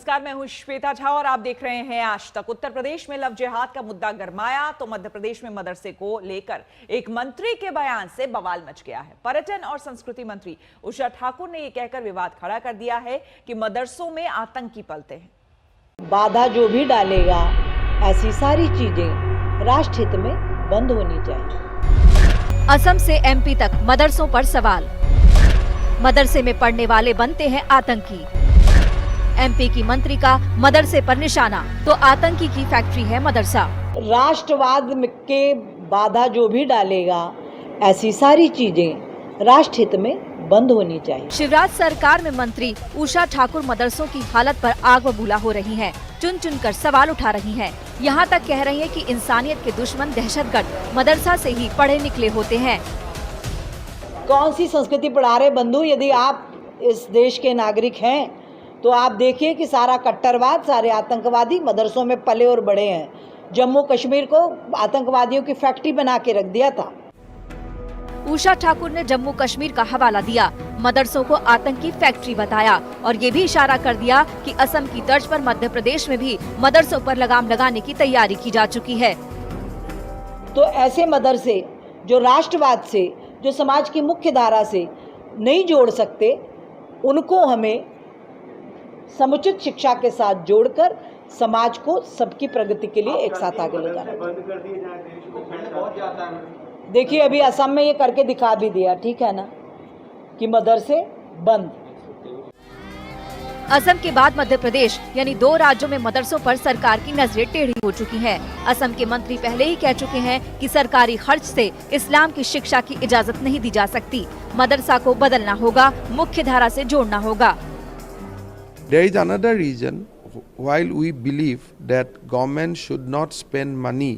नमस्कार, मैं हूं श्वेता झा और आप देख रहे हैं आज तक। उत्तर प्रदेश में लव जिहाद का मुद्दा गरमाया तो मध्य प्रदेश में मदरसे को लेकर एक मंत्री के बयान से बवाल मच गया है। पर्यटन और संस्कृति मंत्री उषा ठाकुर ने यह कहकर विवाद खड़ा कर दिया है कि मदरसों में आतंकी पलते हैं। बाधा जो भी डालेगा, ऐसी सारी चीजें राष्ट्र हित में बंद होनी चाहिए। असम से एमपी तक मदरसों पर सवाल। मदरसे में पढ़ने वाले बनते हैं आतंकी। एमपी की मंत्री का मदरसे पर निशाना, तो आतंकी की फैक्ट्री है मदरसा। राष्ट्रवाद के बाधा जो भी डालेगा, ऐसी सारी चीजें राष्ट्र हित में बंद होनी चाहिए। शिवराज सरकार में मंत्री उषा ठाकुर मदरसों की हालत पर आग बबूला हो रही हैं, चुन चुन कर सवाल उठा रही हैं। यहाँ तक कह रही हैं कि इंसानियत के दुश्मन दहशतगर्द मदरसा से ही पढ़े निकले होते हैं। कौन सी संस्कृति पढ़ा रहे बंधु? यदि आप इस देश के नागरिक हैं तो आप देखिए कि सारा कट्टरवाद, सारे आतंकवादी मदरसों में पले और बड़े हैं। जम्मू कश्मीर को आतंकवादियों की फैक्ट्री बना के रख दिया था। उषा ठाकुर ने जम्मू कश्मीर का हवाला दिया, मदरसों को आतंकी फैक्ट्री बताया और ये भी इशारा कर दिया कि असम की तर्ज पर मध्य प्रदेश में भी मदरसों पर लगाम लगाने की तैयारी की जा चुकी है। तो ऐसे मदरसे जो राष्ट्रवाद से, जो समाज की मुख्य धारा से नहीं जोड़ सकते, उनको हमें समुचित शिक्षा के साथ जोड़कर समाज को सबकी प्रगति के लिए एक साथ आगे ले जाना। देखिए, अभी असम में ये करके दिखा भी दिया, ठीक है ना, कि मदरसे बंद। असम के बाद मध्य प्रदेश यानी 2 राज्यों में मदरसों पर सरकार की नजरें टेढ़ी हो चुकी हैं। असम के मंत्री पहले ही कह चुके हैं कि सरकारी खर्च से इस्लाम की शिक्षा की इजाजत नहीं दी जा सकती। मदरसा को बदलना होगा, मुख्य धारा से जोड़ना होगा। There is another reason while we believe that government should not spend money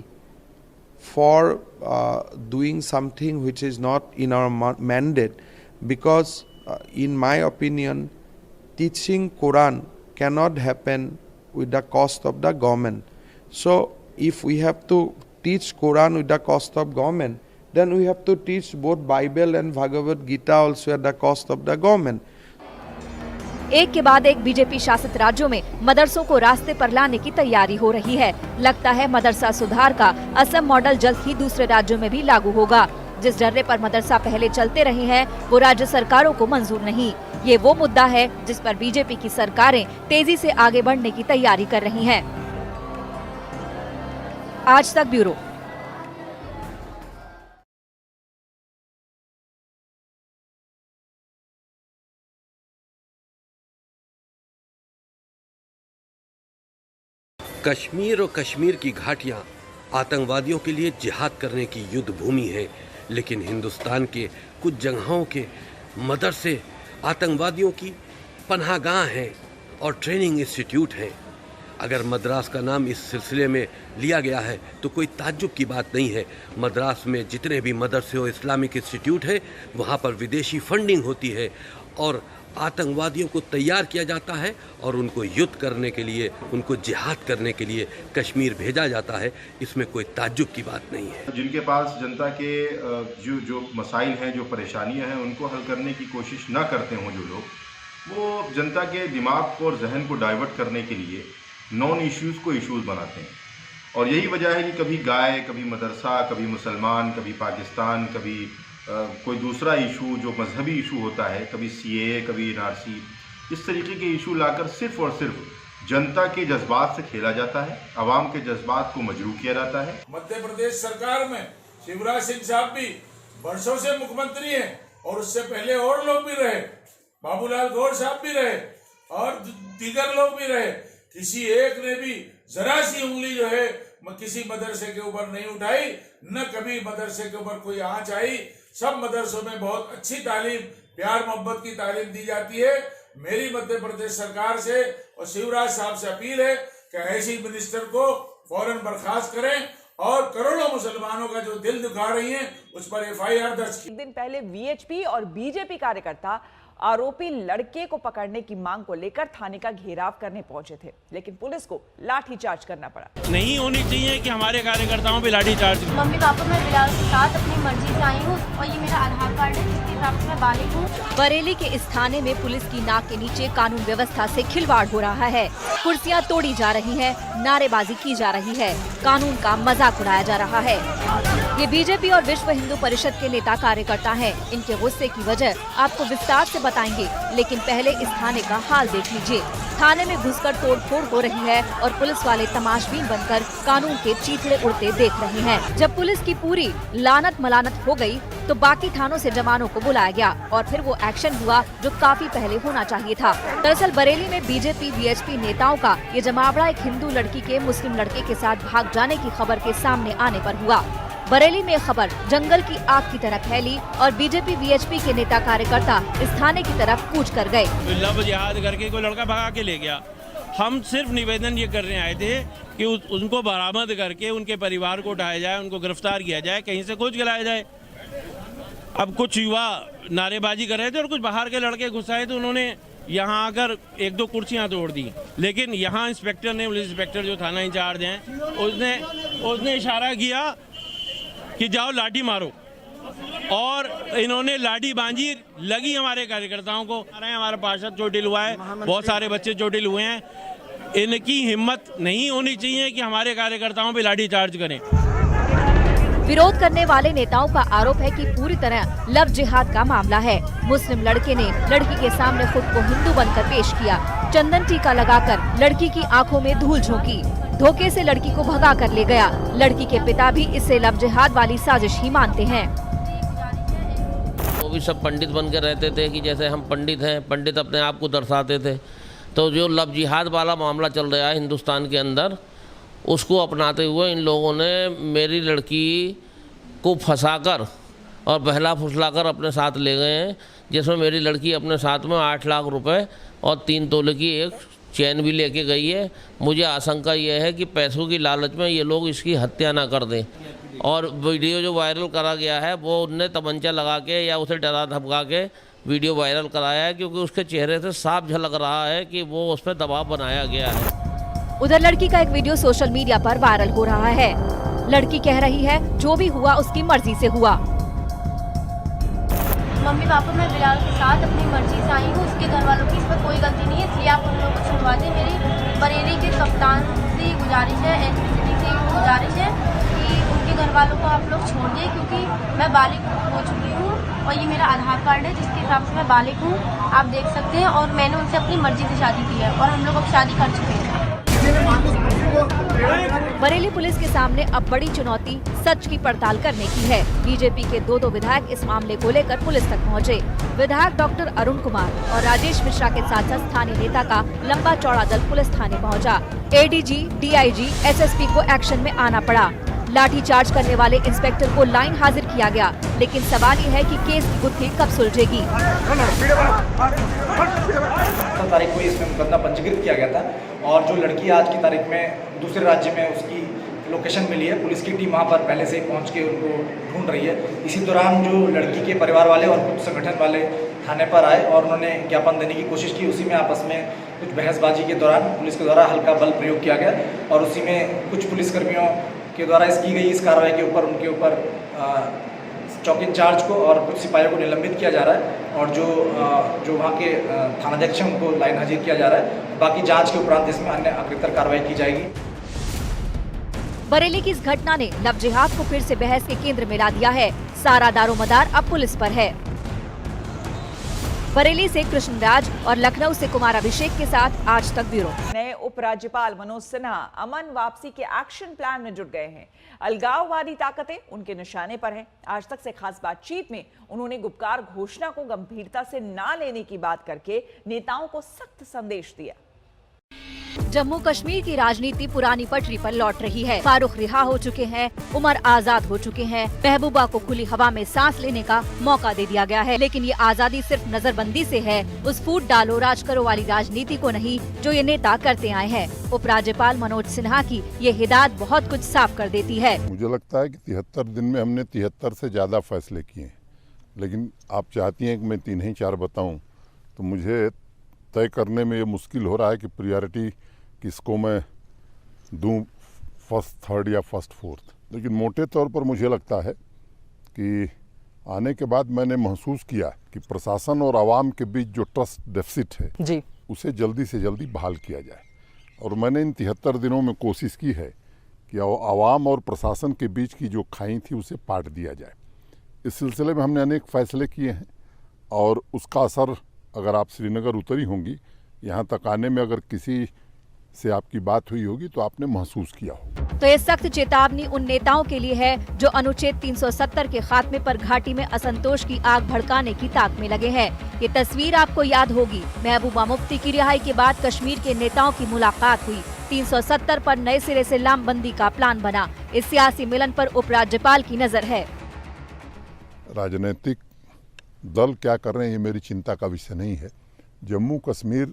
for doing something which is not in our mandate, because in my opinion teaching Quran cannot happen with the cost of the government. So if we have to teach Quran with the cost of government, then we have to teach both Bible and Bhagavad Gita also at the cost of the government. एक के बाद एक BJP शासित राज्यों में मदरसों को रास्ते पर लाने की तैयारी हो रही है। लगता है मदरसा सुधार का असम मॉडल जल्द ही दूसरे राज्यों में भी लागू होगा। जिस डर्रे पर मदरसा पहले चलते रहे हैं वो राज्य सरकारों को मंजूर नहीं। ये वो मुद्दा है जिस पर बीजेपी की सरकारें तेजी से आगे बढ़ने की तैयारी कर रही हैं। आज तक ब्यूरो। कश्मीर और कश्मीर की घाटियां आतंकवादियों के लिए जिहाद करने की युद्ध भूमि है, लेकिन हिंदुस्तान के कुछ जगहों के मदरसे आतंकवादियों की पनाहगाह हैं और ट्रेनिंग इंस्टीट्यूट हैं। अगर मद्रास का नाम इस सिलसिले में लिया गया है तो कोई ताज्जुब की बात नहीं है। मद्रास में जितने भी मदरसे और इस्लामिक इंस्टीट्यूट है वहाँ पर विदेशी फंडिंग होती है और आतंकवादियों को तैयार किया जाता है और उनको युद्ध करने के लिए, उनको जिहाद करने के लिए कश्मीर भेजा जाता है। इसमें कोई ताज्जुब की बात नहीं है। जिनके पास जनता के जो मसाइल हैं, जो परेशानियां हैं, उनको हल करने की कोशिश ना करते हों जो लोग, वो जनता के दिमाग को और जहन को डाइवर्ट करने के लिए नॉन इश्यूज़ को इश्यूज़ बनाते हैं। और यही वजह है कि कभी गाय, कभी मदरसा, कभी मुसलमान, कभी पाकिस्तान, कभी कोई दूसरा इशू जो मजहबी इशू होता है, कभी सीएए, कभी एनआरसी, इस तरीके के इशू लाकर सिर्फ और सिर्फ जनता के जज्बात से खेला जाता है, आवाम के जज्बात को मजरूह किया जाता है। मध्य प्रदेश सरकार में शिवराज सिंह साहब भी वर्षों से मुख्यमंत्री हैं और उससे पहले और लोग भी रहे, बाबूलाल गौर साहब भी रहे और दीगर लोग भी रहे। किसी एक ने भी जरा सी उंगली जो है किसी मदरसे के ऊपर नहीं उठाई, न कभी मदरसे के ऊपर कोई आंच आई। सब मदरसों में बहुत अच्छी तालीम, प्यार मोहब्बत की तालीम दी जाती है। मेरी मध्य प्रदेश सरकार से और शिवराज साहब से अपील है कि ऐसी मिनिस्टर को फौरन बर्खास्त करें और करोड़ों मुसलमानों का जो दिल दुखा रही हैं उस पर FIR दर्ज की। एक दिन पहले VHP और BJP कार्यकर्ता आरोपी लड़के को पकड़ने की मांग को लेकर थाने का घेराव करने पहुंचे थे, लेकिन पुलिस को लाठीचार्ज करना पड़ा। नहीं होनी चाहिए कि हमारे कार्यकर्ताओं पे लाठीचार्ज। मम्मी पापा मैं बिलाल के साथ अपनी मर्जी से आई हूँ और ये मेरा आधार कार्ड है जिसके हिसाब से मैं बालिग हूँ। बरेली के इस थाने में पुलिस की नाक के नीचे कानून व्यवस्था से खिलवाड़ हो रहा है। कुर्सियां तोड़ी जा रही हैं, नारेबाजी की जा रही है, कानून का मजाक उड़ाया जा रहा है। ये बीजेपी और विश्व हिंदू परिषद के नेता कार्यकर्ता हैं। इनके गुस्से की वजह आपको विस्तार से बताएंगे, लेकिन पहले इस थाने का हाल देख लीजिए। थाने में घुसकर तोड़फोड़ हो रही है और पुलिस वाले तमाशबीन बनकर कानून के चीथड़े उड़ते देख रहे हैं। जब पुलिस की पूरी लानत मलानत हो गई तो बाकी थानों से जवानों को बुलाया गया और फिर वो एक्शन हुआ जो काफी पहले होना चाहिए था। दरअसल बरेली में बीजेपी वीएचपी नेताओं का ये जमावड़ा एक हिंदू लड़की के मुस्लिम लड़के के साथ भाग जाने की खबर के सामने आने पर हुआ। बरेली में खबर जंगल की आग की तरह फैली और बीजेपी वीएचपी के नेता कार्यकर्ता इस थाने की तरफ कूच कर गए। लव जिहाद करके कोई लड़का भगा के ले गया। हम सिर्फ निवेदन ये करने आए थे कि उनको बरामद करके उनके परिवार को उठाया जाए, उनको गिरफ्तार किया जाए, कहीं से खोज गिलाया जाए। अब कुछ युवा नारेबाजी कर रहे थे और कुछ बाहर के लड़के घुसाए तो उन्होंने यहाँ आकर एक दो कुर्सियाँ तोड़ दी। लेकिन यहाँ इंस्पेक्टर ने, पुलिस इंस्पेक्टर जो थाना इंचार्ज हैं, उसने इशारा किया कि जाओ लाठी मारो और इन्होंने लाठी बांधी, लगी हमारे कार्यकर्ताओं को। हमारा पार्षद चोटिल हुआ है, बहुत सारे बच्चे चोटिल हुए हैं। इनकी हिम्मत नहीं होनी चाहिए कि हमारे कार्यकर्ताओं पे लाठी चार्ज करें। विरोध करने वाले नेताओं का आरोप है कि पूरी तरह लव जिहाद का मामला है। मुस्लिम लड़के ने लड़की के सामने खुद को हिंदू बनकर पेश किया, चंदन टीका लगाकर लड़की की आंखों में धूल झोंकी, धोखे से लड़की को भगा कर ले गया। लड़की के पिता भी इसे लव जिहाद वाली साजिश ही मानते हैं। वो भी सब पंडित बन के रहते थे कि जैसे हम पंडित हैं, पंडित अपने आप को दर्शाते थे। तो जो लव जिहाद वाला मामला चल रहा है हिंदुस्तान के अंदर, उसको अपनाते हुए इन लोगों ने मेरी लड़की को फंसाकर और बहला फुसलाकर अपने साथ ले गए हैं, जिसमें मेरी लड़की अपने साथ में 8 लाख रुपए और 3 तोले की एक चैन भी लेके गई है। मुझे आशंका ये है कि पैसों की लालच में ये लोग इसकी हत्या ना कर दें। और वीडियो जो वायरल करा गया है वो उनने तमंचा लगा के या उसे डरा धमका के वीडियो वायरल कराया है, क्योंकि उसके चेहरे से साफ झलक रहा है कि वो उस पर दबाव बनाया गया है। उधर लड़की का एक वीडियो सोशल मीडिया पर वायरल हो रहा है। लड़की कह रही है जो भी हुआ उसकी मर्जी से हुआ। मम्मी पापा मैं बिलाल के साथ अपनी मर्जी से आई हूँ, उसके घर वालों की इसमें कोई गलती नहीं है, इसलिए आप उन लोगों को छुड़वा दें। मेरी बरेली के कप्तान से गुजारिश है, एसपी से गुजारिश है कि उनके घर वालों को आप लोग छोड़ दें, क्योंकि मैं बालिग हो चुकी हूँ और ये मेरा आधार कार्ड है जिसके हिसाब से मैं बालिग हूँ, आप देख सकते हैं। और मैंने उनसे अपनी मर्जी से शादी की है और हम लोग अब शादी कर चुके हैं। बरेली पुलिस के सामने अब बड़ी चुनौती सच की पड़ताल करने की है। बीजेपी के 2 विधायक इस मामले को लेकर पुलिस तक पहुंचे। विधायक डॉक्टर अरुण कुमार और राजेश मिश्रा के साथ साथ स्थानीय नेता का लंबा चौड़ा दल पुलिस थाने पहुंचा। एडीजी, डीआईजी, एसएसपी को एक्शन में आना पड़ा। लाठी चार्ज करने वाले इंस्पेक्टर को लाइन हाजिर किया गया, लेकिन सवाल ये है कि केस की गुत्थी कब सुलझेगी। तारीख को इसमें मुकदमा पंजीकृत किया गया था और जो लड़की आज की तारीख में दूसरे राज्य में उसकी लोकेशन मिली है, पुलिस की टीम वहां पर पहले से ही पहुंच के उनको ढूंढ रही है। इसी दौरान जो लड़की के परिवार वाले और कुछ संगठन वाले थाने पर आए और उन्होंने ज्ञापन देने की कोशिश की। उसी में आपस में कुछ बहसबाजी के दौरान पुलिस के द्वारा हल्का बल प्रयोग किया गया और उसी में कुछ पुलिसकर्मियों के द्वारा की गई इस कार्रवाई के ऊपर उनके ऊपर चौकी इंचार्ज को और कुछ सिपाहियों को निलंबित किया जा रहा है और जो वहाँ के थानाध्यक्ष हैं उनको लाइन हाजिर किया जा रहा है। बाकी जांच के उपरांत इसमें अन्य अग्रतर कार्रवाई की जाएगी। बरेली की इस घटना ने लव जिहाद को फिर से बहस के केंद्र में ला दिया है। सारा दारोमदार अब पुलिस पर है। बरेली से कृष्णराज और लखनऊ से कुमार अभिषेक के साथ आज तक ब्यूरो। नए उपराज्यपाल मनोज सिन्हा अमन वापसी के एक्शन प्लान में जुट गए हैं। अलगाववादी ताकतें उनके निशाने पर हैं। आज तक से खास बातचीत में उन्होंने गुपकार घोषणा को गंभीरता से ना लेने की बात करके नेताओं को सख्त संदेश दिया। जम्मू कश्मीर की राजनीति पुरानी पटरी पर लौट रही है। फारूक रिहा हो चुके हैं, उमर आजाद हो चुके हैं, महबूबा को खुली हवा में सांस लेने का मौका दे दिया गया है। लेकिन ये आजादी सिर्फ नजरबंदी से है, उस फूट डालो राज करो वाली राजनीति को नहीं जो ये नेता करते आए हैं। उपराज्यपाल मनोज सिन्हा की ये हिदायत बहुत कुछ साफ कर देती है। मुझे लगता है कि 73 दिन में हमने 73 से ज्यादा फैसले किए, लेकिन आप चाहती हैं कि मैं 3 ही 4 बताऊं, तो मुझे तय करने में ये मुश्किल हो रहा है कि प्रायोरिटी किसको मैं दूं, फर्स्ट थर्ड या फर्स्ट फोर्थ। लेकिन मोटे तौर पर मुझे लगता है कि आने के बाद मैंने महसूस किया कि प्रशासन और आवाम के बीच जो ट्रस्ट डेफिसिट है जी, उसे जल्दी से जल्दी बहाल किया जाए। और मैंने इन 73 दिनों में कोशिश की है कि आवाम और प्रशासन के बीच की जो खाई थी उसे पाट दिया जाए। इस सिलसिले में हमने अनेक फैसले किए हैं और उसका असर अगर आप श्रीनगर उतरी होंगी, यहाँ तक आने में अगर किसी से आपकी बात हुई होगी तो आपने महसूस किया हो। तो ये सख्त चेतावनी उन नेताओं के लिए है जो अनुच्छेद 370 के खात्मे पर घाटी में असंतोष की आग भड़काने की ताक में लगे हैं। ये तस्वीर आपको याद होगी, महबूबा मुफ्ती की रिहाई के बाद कश्मीर के नेताओं की मुलाकात हुई। 370 पर नए सिरे से लामबंदी का प्लान बना। इस सियासी मिलन पर उपराज्यपाल की नजर है। राजनीतिक दल क्या कर रहे हैं ये मेरी चिंता का विषय नहीं है। जम्मू कश्मीर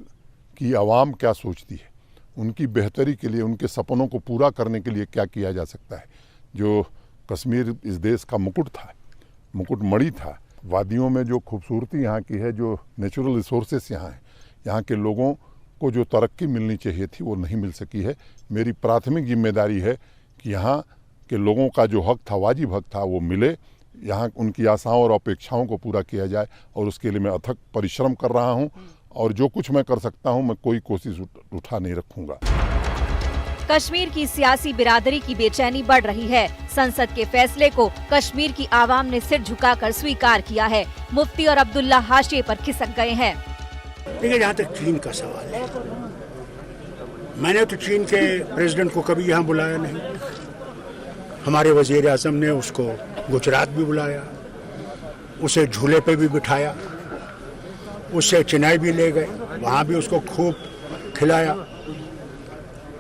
की आवाम क्या सोचती है, उनकी बेहतरी के लिए, उनके सपनों को पूरा करने के लिए क्या किया जा सकता है। जो कश्मीर इस देश का मुकुट था, मुकुटमणि था, वादियों में जो खूबसूरती यहाँ की है, जो नेचुरल रिसोर्सेस यहाँ हैं, यहाँ के लोगों को जो तरक्की मिलनी चाहिए थी वो नहीं मिल सकी है। मेरी प्राथमिक जिम्मेदारी है कि यहाँ के लोगों का जो हक था, वाजिब हक था, वो मिले, यहाँ उनकी आशाओं और अपेक्षाओं को पूरा किया जाए और उसके लिए मैं अथक परिश्रम कर रहा हूँ और जो कुछ मैं कर सकता हूँ मैं कोई कोशिश उठा नहीं रखूंगा। कश्मीर की सियासी बिरादरी की बेचैनी बढ़ रही है। संसद के फैसले को कश्मीर की आवाम ने सिर झुकाकर स्वीकार किया है। मुफ्ती और अब्दुल्ला हाशिए पर खिसक गए हैं। देखिए, जहाँ तक चीन का सवाल है, मैंने तो चीन के प्रेसिडेंट को कभी यहाँ बुलाया नहीं। हमारे वजीर आज़म ने उसको गुजरात भी बुलाया, उसे झूले पे भी बिठाया, उससे चेन्नई भी ले गए, वहाँ भी उसको खूब खिलाया,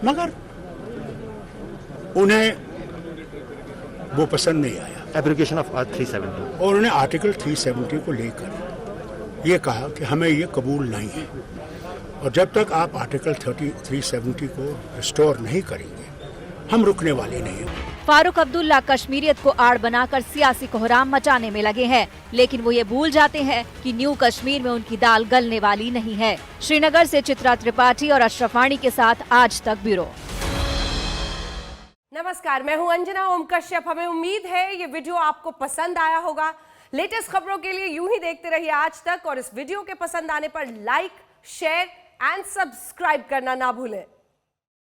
मगर उन्हें वो पसंद नहीं आया। एप्लीकेशन ऑफ 370 और उन्हें आर्टिकल 370 को लेकर ये कहा कि हमें ये कबूल नहीं है और जब तक आप आर्टिकल 370 को रिस्टोर नहीं करेंगे हम रुकने वाले नहीं हैं। फारूक अब्दुल्ला कश्मीरियत को आड़ बनाकर सियासी कोहराम मचाने में लगे हैं, लेकिन वो ये भूल जाते हैं कि न्यू कश्मीर में उनकी दाल गलने वाली नहीं है। श्रीनगर से चित्रा त्रिपाठी और अशरफ वाणी के साथ आज तक ब्यूरो। नमस्कार, मैं हूं अंजना ओम कश्यप। हमें उम्मीद है ये वीडियो आपको पसंद आया होगा। लेटेस्ट खबरों के लिए यूं ही देखते रहिए आज तक और इस वीडियो के पसंद आने पर लाइक, शेयर एंड सब्सक्राइब करना ना भूलें।